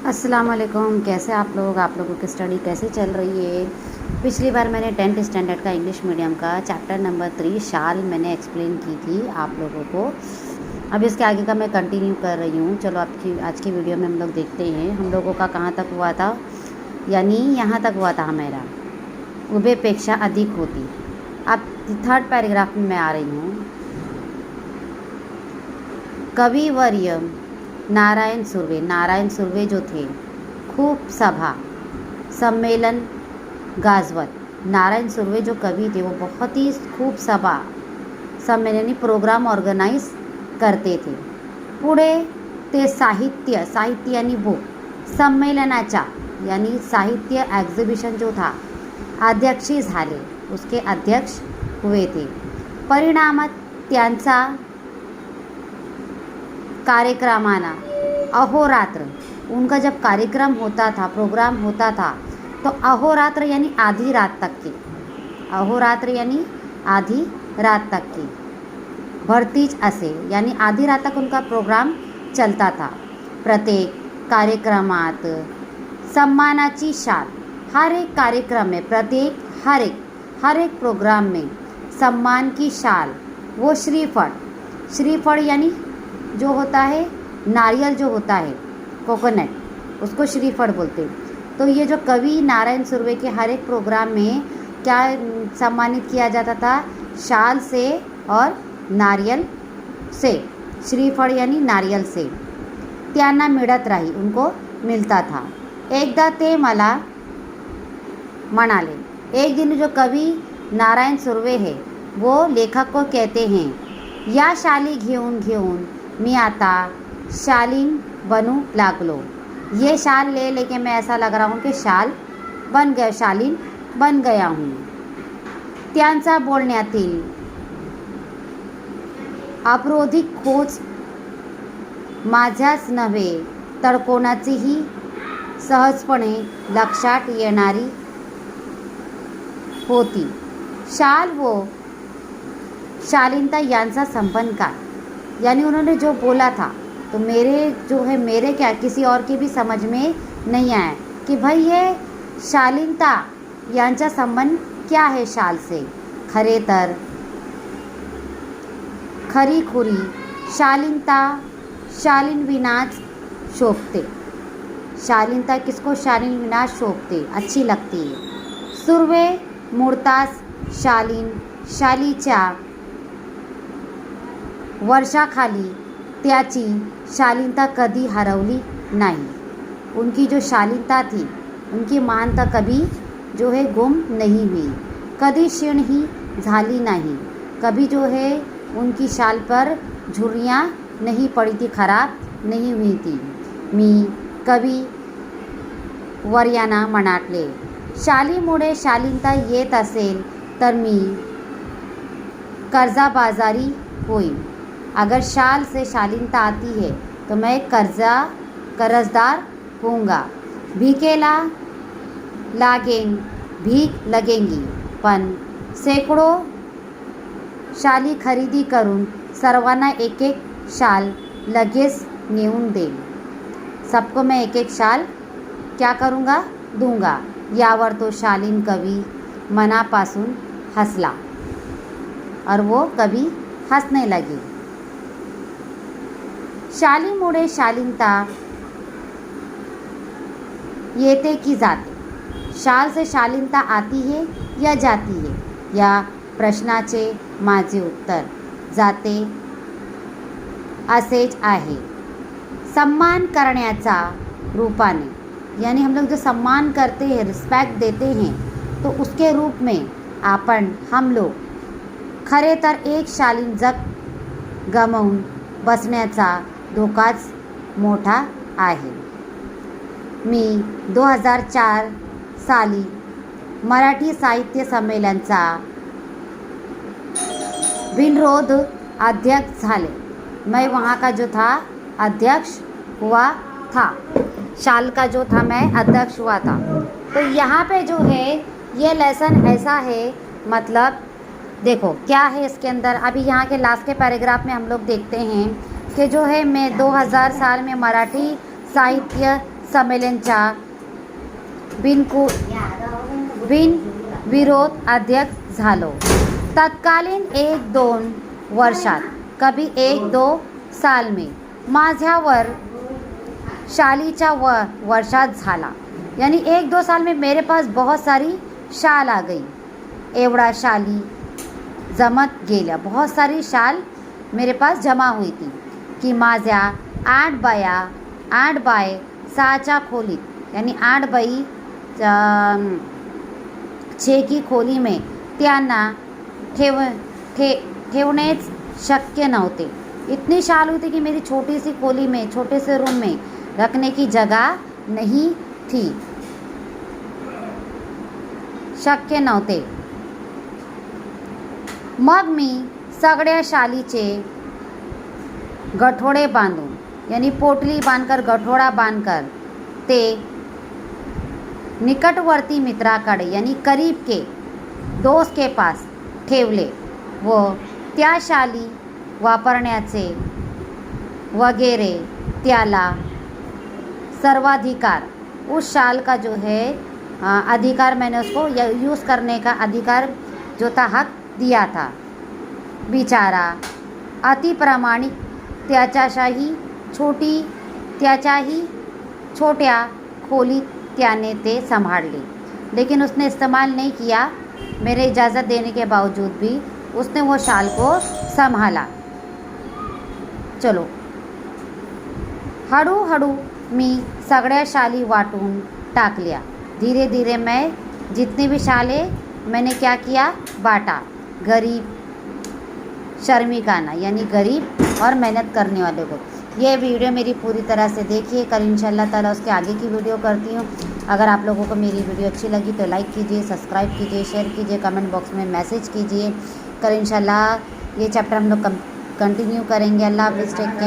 अस्सलाम वालेकुम। कैसे आप लोगों की स्टडी कैसी चल रही है। पिछली बार मैंने 10th स्टैंडर्ड का इंग्लिश मीडियम का चैप्टर नंबर 3 शाल मैंने एक्सप्लेन की थी आप लोगों को। अब इसके आगे का मैं कंटिन्यू कर रही हूँ। चलो आज की वीडियो में हम लोग देखते हैं हम लोगों का कहाँ तक हुआ था, यानी यहाँ तक हुआ था हमारा उभयपेक्षा अधिक होती। अब थर्ड पैराग्राफ में मैं आ रही हूँ। कविवर्य नारायण सुर्वे जो थे खूब सभा सम्मेलन गाजवत। नारायण सुर्वे जो कवि थे वो बहुत ही खूब सभा सम्मेलन प्रोग्राम ऑर्गेनाइज करते थे। पुढे ते साहित्य यानी बुक संमेलनाचा यानी साहित्य एक्झिबिशन जो था अध्यक्षी झाले, उसके अध्यक्ष हुए थे। परिणामात त्यांचा कार्यक्रमाना अहोरात्र, उनका जब कार्यक्रम होता था प्रोग्राम होता था तो अहोरात्र यानी आधी रात तक की, अहोरात्र यानी आधी रात तक की, भरतीच असे यानी आधी रात तक उनका प्रोग्राम चलता था। प्रत्येक कार्यक्रमात सम्मानाची शाल, हर एक कार्यक्रम में प्रत्येक हर एक प्रोग्राम में सम्मान की शाल, वो श्रीफल यानी जो होता है नारियल जो होता है कोकोनट, उसको श्रीफल बोलते हैं। तो ये जो कवि नारायण सुर्वे के हर एक प्रोग्राम में क्या सम्मानित किया जाता था, शाल से और नारियल से, श्रीफल यानी नारियल से त्यांना मिळत राही, उनको मिलता था। एकदा ते मला म्हणाले, एक दिन जो कवि नारायण सुर्वे है वो लेखक को कहते हैं, या शाली घेऊन घेऊन मी आता शालीन बनू लागलो। ये शाल ले लेके मैं ऐसा लग रहा हूँ कि शालीन बन गया हूँ। त्यांचा बोलण्यातील अप्रोधिक खोज माझ्याच नव्हे तर कोणाचीही सहजपणे लक्षात येणारी होती। शाल वो शालीनता यांचा संबंध का, यानी उन्होंने जो बोला था तो मेरे क्या किसी और की भी समझ में नहीं आया कि भाई ये शालीनता यांचा संबंध क्या है शाल से। खरे तर खरीखुरी शालीनता शालीन विनाच शोभते। शालीनता किसको शालीन विनाच शोभते, अच्छी लगती है। सुर्वे मूळतास शालीच्या वर्षाखाली त्याची शालीनता कधी हरवली नाही। उनकी जो शालीनता थी, उनकी महानता कभी जो है गुम नहीं हुई, कधी क्षीण ही झाली नहीं, कभी जो है उनकी शाल पर झुर्रियाँ नहीं पड़ी थी, खराब नहीं हुई थी। मी कवी वर्यांना म्हणाले, शालीमुळे शालीनता येत असेल तर मी कर्जाबाजारी होईन। अगर शाल से शालीनता आती है तो मैं कर्जदार होऊंगा। भीकेला भीक लगेंगी, पण सैकड़ों शाली खरेदी करून सर्वांना एक एक शाल लगेच नेऊन देईन। सबको मैं एक एक शाल क्या करूँगा, दूंगा। यावर तो शालीन कवि मनापासून हंसला और वो कवि हंसने लगी। शालीमुळे शालीनता येते की जाते, शाल से शालीनता आती है या जाती है, या प्रश्नाचे माझे उत्तर जाते असेच आहे। सम्मान करण्याचा रूपाने, यानी हम लोग जो सम्मान करते हैं रिस्पेक्ट देते हैं तो उसके रूप में हम लोग खरे तर एक शालीन जग गमावून बसण्याचा धोकाच मोठा आहे। मी 2004 साली मराठी साहित्य संमेलनचा बिनविरोध अध्यक्ष झाले। मैं वहाँ का जो था अध्यक्ष हुआ था, शाल का जो था मैं अध्यक्ष हुआ था। तो यहाँ पे जो है ये लेसन ऐसा है, मतलब देखो क्या है इसके अंदर। अभी यहाँ के लास्ट के पैराग्राफ में हम लोग देखते हैं कि जो है मैं 2000 साल में मराठी साहित्य संमेलनच्या बिनविरोध अध्यक्ष झालो. तत्कालीन 1-2 वर्षात, कभी 1-2 साल में माझ्यावर शालीचा वर्षात झाला. यानी 1-2 साल में मेरे पास बहुत सारी शाल आ गई. एवढा शाली जमत गेल्या. बहुत सारी शाल मेरे पास जमा हुई थी की माझ्या 8 बाय 6च्या खोलीत, यानी 8 बाई 6 की खोली में त्यांना ठेवणेच शक्य नव्हते. इतनी शाल हुई थी कि मेरी छोटी सी खोली में, छोटे से रूम में रखने की जगह नहीं थी, शक्य नव्हते. मग मी सगळ्या शालीचे गठोडे बांधून, यानी पोटली बांधकर, गठोडा बांधकर ते निकटवर्ती मित्राकडे, यानी करीब के दोस्त के पास ठेवले व त्या शाली वापरण्याचे वगैरे त्याला सर्वाधिकार, उस शाल का जो है अधिकार, मैंने उसको यूज़ करने का अधिकार जो था, हक दिया था. बिचारा अतिप्रामाणिक त्याच्याही छोट्या खोलीत त्याने ते संभाळले. लेकिन उसने इस्तेमाल नहीं किया. मेरे इजाज़त देने के बावजूद भी उसने वो शाल को संभाला. चलो, हळूहळू मी सगळ्या शाली वाटून टाकल्या. धीरे धीरे मैं जितने भी शाले मैंने क्या किया, बांटा. गरीब शर्मिकाना, यानी गरीब और मेहनत करने वाले को. ये वीडियो मेरी पूरी तरह से देखिए. कल इंशाल्लाह ताला उसके आगे की वीडियो करती हूँ. अगर आप लोगों को मेरी वीडियो अच्छी लगी तो लाइक कीजिए, सब्सक्राइब कीजिए, शेयर कीजिए, कमेंट बॉक्स में मैसेज कीजिए. कल इंशाल्लाह ये चैप्टर हम लोग कंटिन्यू करेंगे. अल्लाह हाफ़िज़. Take care.